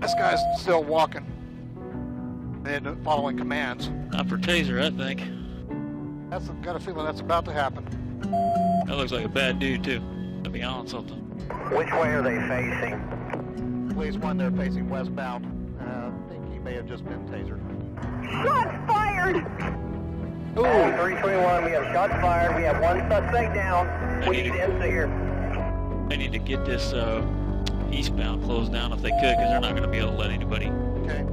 This guy's still walking and following commands. Not for taser, I think. I've got a feeling that's about to happen. That looks like a bad dude, too, to be on something. Which way are they facing? Police 1, they're facing westbound. I think he may have just been tasered. Shots fired! Ooh. 321, we have shots fired. We have one suspect down. We need to end here. They need to get this eastbound closed down if they could, because they're not going to be able to let anybody. Okay.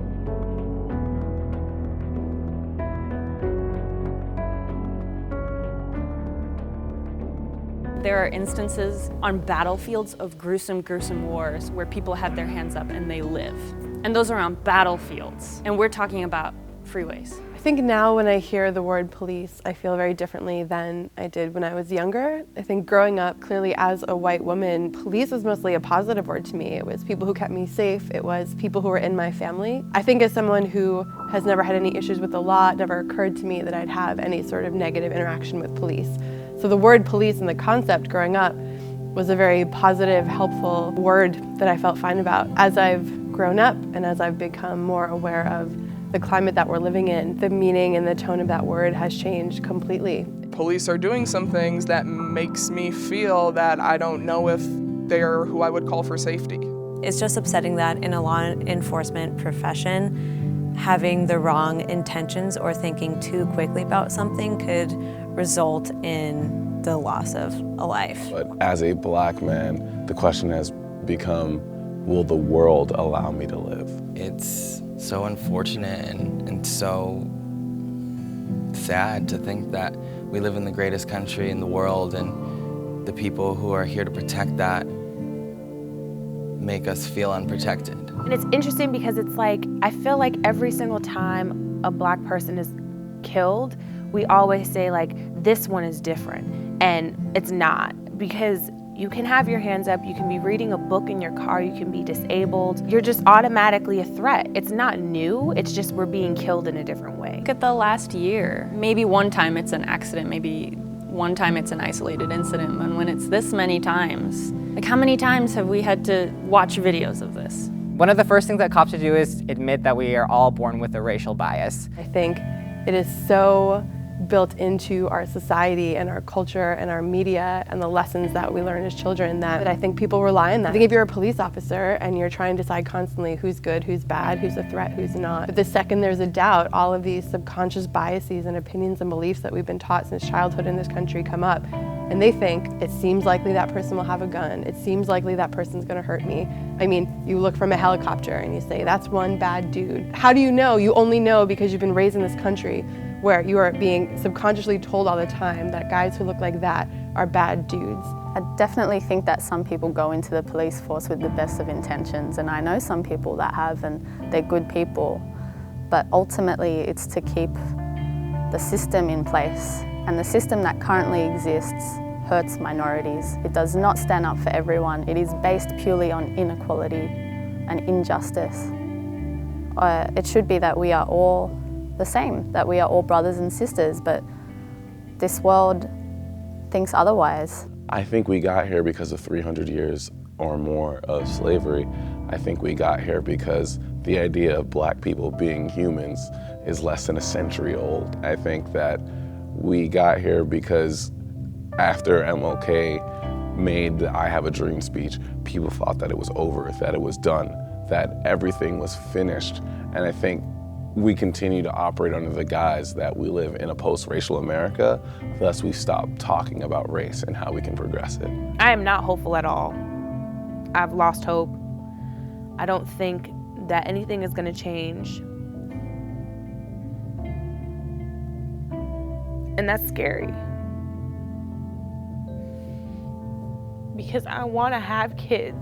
There are instances on battlefields of gruesome wars where people have their hands up and they live. And those are on battlefields. And we're talking about freeways. I think now when I hear the word police, I feel very differently than I did when I was younger. I think growing up, clearly as a white woman, police was mostly a positive word to me. It was people who kept me safe. It was people who were in my family. I think as someone who has never had any issues with the law, it never occurred to me that I'd have any sort of negative interaction with police. So the word police and the concept growing up was a very positive, helpful word that I felt fine about. As I've grown up and as I've become more aware of the climate that we're living in, the meaning and the tone of that word has changed completely. Police are doing some things that makes me feel that I don't know if they're who I would call for safety. It's just upsetting that in a law enforcement profession, having the wrong intentions or thinking too quickly about something could result in the loss of a life. But as a black man, the question has become, will the world allow me to live? It's so unfortunate and so sad to think that we live in the greatest country in the world, and the people who are here to protect that make us feel unprotected. And it's interesting because it's like, I feel like every single time a black person is killed, we always say like, this one is different. And it's not, because you can have your hands up, you can be reading a book in your car, you can be disabled. You're just automatically a threat. It's not new, it's just we're being killed in a different way. Look at the last year. Maybe one time it's an accident, maybe one time it's an isolated incident, but when it's this many times, like how many times have we had to watch videos of this? One of the first things that cops should do is admit that we are all born with a racial bias. I think it is so built into our society and our culture and our media and the lessons that we learn as children that I think people rely on that. I think if you're a police officer and you're trying to decide constantly who's good, who's bad, who's a threat, who's not, but the second there's a doubt, all of these subconscious biases and opinions and beliefs that we've been taught since childhood in this country come up, and they think it seems likely that person will have a gun, it seems likely that person's gonna hurt me. I mean, you look from a helicopter and you say, that's one bad dude. How do you know? You only know because you've been raised in this country where you are being subconsciously told all the time that guys who look like that are bad dudes. I definitely think that some people go into the police force with the best of intentions, and I know some people that have, and they're good people. But ultimately, it's to keep the system in place. And the system that currently exists hurts minorities. It does not stand up for everyone. It is based purely on inequality and injustice. It should be that we are all the same, that we are all brothers and sisters, but this world thinks otherwise. I think we got here because of 300 years or more of slavery. I think we got here because the idea of black people being humans is less than a century old. I think that we got here because after MLK made the I Have a Dream speech, people thought that it was over, that it was done, that everything was finished. And I think we continue to operate under the guise that we live in a post-racial America, thus we stop talking about race and how we can progress it. I am not hopeful at all. I've lost hope. I don't think that anything is gonna change. And that's scary. Because I wanna have kids,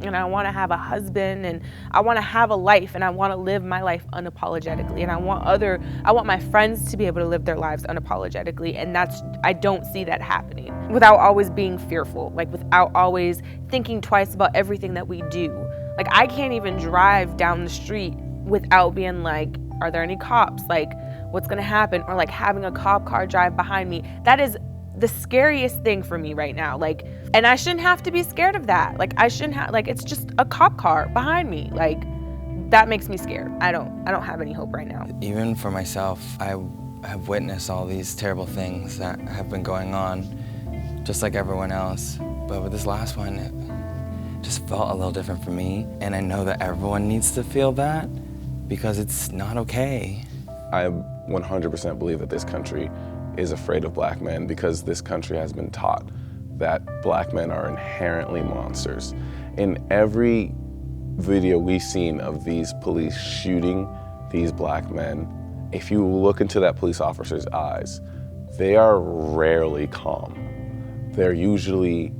and I want to have a husband, and I want to have a life, and I want to live my life unapologetically, and I want my friends to be able to live their lives unapologetically, and I don't see that happening without always being fearful, like without always thinking twice about everything that we do. Like I can't even drive down the street without being like, are there any cops? Like what's gonna happen? Or like having a cop car drive behind me. That is the scariest thing for me right now. Like, and I shouldn't have to be scared of that. Like, I shouldn't have, like, it's just a cop car behind me. Like, that makes me scared. I don't have any hope right now. Even for myself, I have witnessed all these terrible things that have been going on, just like everyone else. But with this last one, it just felt a little different for me. And I know that everyone needs to feel that because it's not okay. I 100% believe that this country is afraid of black men because this country has been taught that black men are inherently monsters. In every video we've seen of these police shooting these black men, if you look into that police officer's eyes, they are rarely calm. They're usually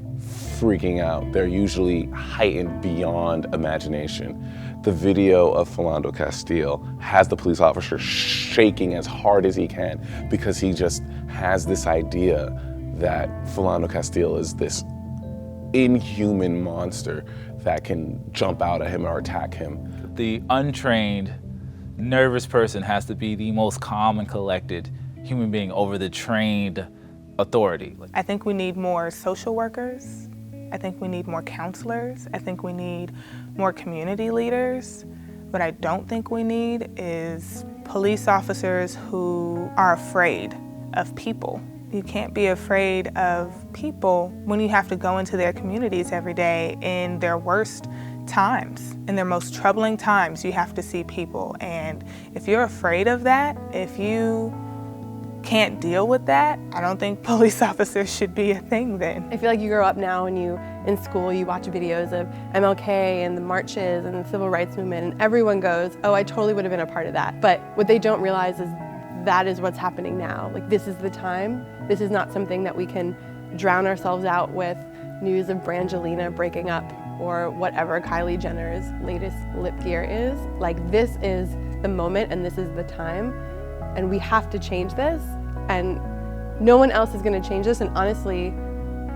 freaking out. They're usually heightened beyond imagination. The video of Philando Castile has the police officer shaking as hard as he can because he just has this idea that Philando Castile is this inhuman monster that can jump out at him or attack him. The untrained, nervous person has to be the most calm and collected human being over the trained authority. I think we need more social workers. I think we need more counselors. I think we need more community leaders. What I don't think we need is police officers who are afraid of people. You can't be afraid of people when you have to go into their communities every day in their worst times. In their most troubling times, you have to see people. And if you're afraid of that, if you can't deal with that, I don't think police officers should be a thing then. I feel like you grow up now and in school, you watch videos of MLK and the marches and the civil rights movement, and everyone goes, oh, I totally would have been a part of that. But what they don't realize is that is what's happening now. Like, this is the time. This is not something that we can drown ourselves out with news of Brangelina breaking up or whatever Kylie Jenner's latest lip gear is. Like, this is the moment and this is the time, and we have to change this, and no one else is gonna change this. And honestly,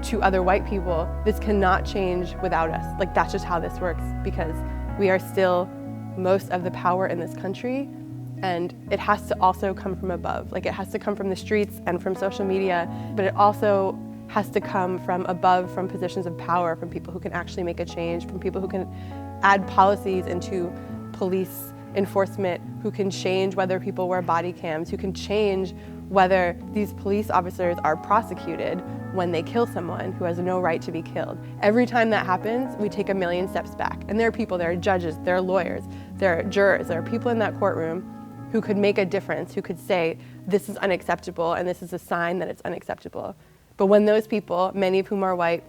to other white people, this cannot change without us. Like, that's just how this works, because we are still most of the power in this country, and it has to also come from above. Like, it has to come from the streets and from social media, but it also has to come from above, from positions of power, from people who can actually make a change, from people who can add policies into police enforcement, who can change whether people wear body cams, who can change whether these police officers are prosecuted when they kill someone who has no right to be killed. Every time that happens, we take a million steps back. And there are people, there are judges, there are lawyers, there are jurors, there are people in that courtroom who could make a difference, who could say, this is unacceptable and this is a sign that it's unacceptable. But when those people, many of whom are white,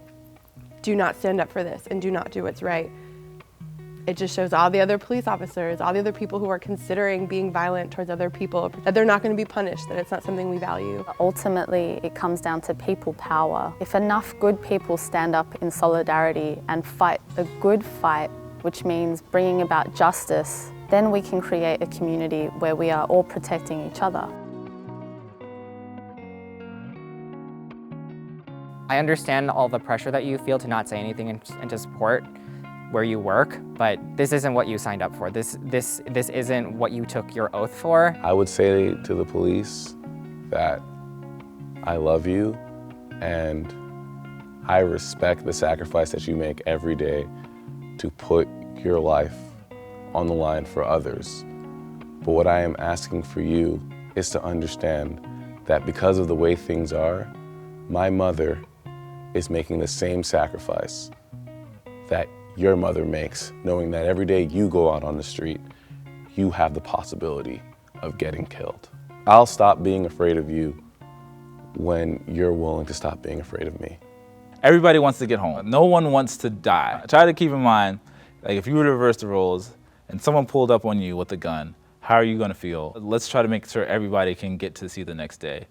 do not stand up for this and do not do what's right, it just shows all the other police officers, all the other people who are considering being violent towards other people, that they're not going to be punished, that it's not something we value. Ultimately, it comes down to people power. If enough good people stand up in solidarity and fight a good fight, which means bringing about justice, then we can create a community where we are all protecting each other. I understand all the pressure that you feel to not say anything and to support where you work, but this isn't what you signed up for. This isn't what you took your oath for. I would say to the police that I love you and I respect the sacrifice that you make every day to put your life on the line for others. But what I am asking for you is to understand that because of the way things are, my mother is making the same sacrifice that your mother makes, knowing that every day you go out on the street, you have the possibility of getting killed. I'll stop being afraid of you when you're willing to stop being afraid of me. Everybody wants to get home. No one wants to die. Try to keep in mind, like, if you were to reverse the roles and someone pulled up on you with a gun, how are you gonna feel? Let's try to make sure everybody can get to see the next day.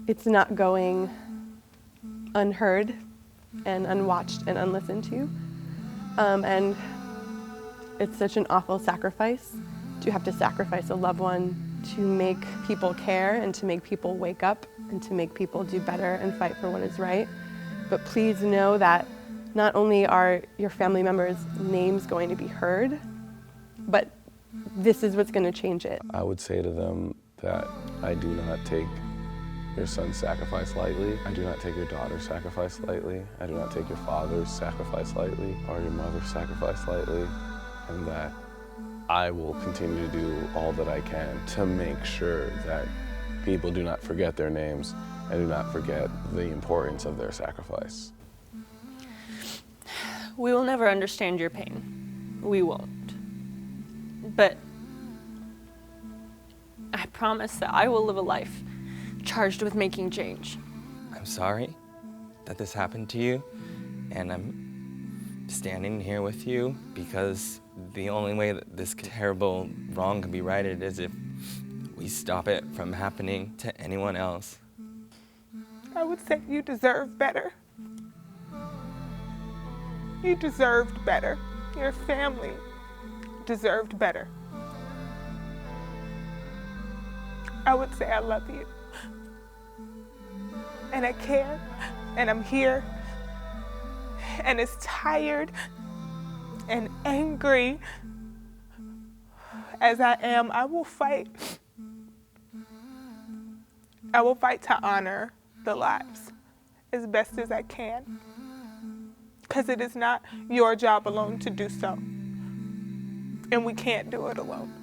It's not going unheard and unwatched and unlistened to. And it's such an awful sacrifice to have to sacrifice a loved one to make people care and to make people wake up and to make people do better and fight for what is right. But please know that not only are your family members' names going to be heard, but this is what's going to change it. I would say to them that I do not take your son's sacrifice lightly. I do not take your daughter's sacrifice lightly. I do not take your father's sacrifice lightly or your mother's sacrifice lightly. And that I will continue to do all that I can to make sure that people do not forget their names and do not forget the importance of their sacrifice. We will never understand your pain. We won't. But I promise that I will live a life charged with making change. I'm sorry that this happened to you, and I'm standing here with you because the only way that this terrible wrong can be righted is if we stop it from happening to anyone else. I would say you deserve better. You deserved better. Your family deserved better. I would say I love you. And I care, and I'm here. And as tired and angry as I am, I will fight. I will fight to honor the lives as best as I can. Because it is not your job alone to do so. And we can't do it alone.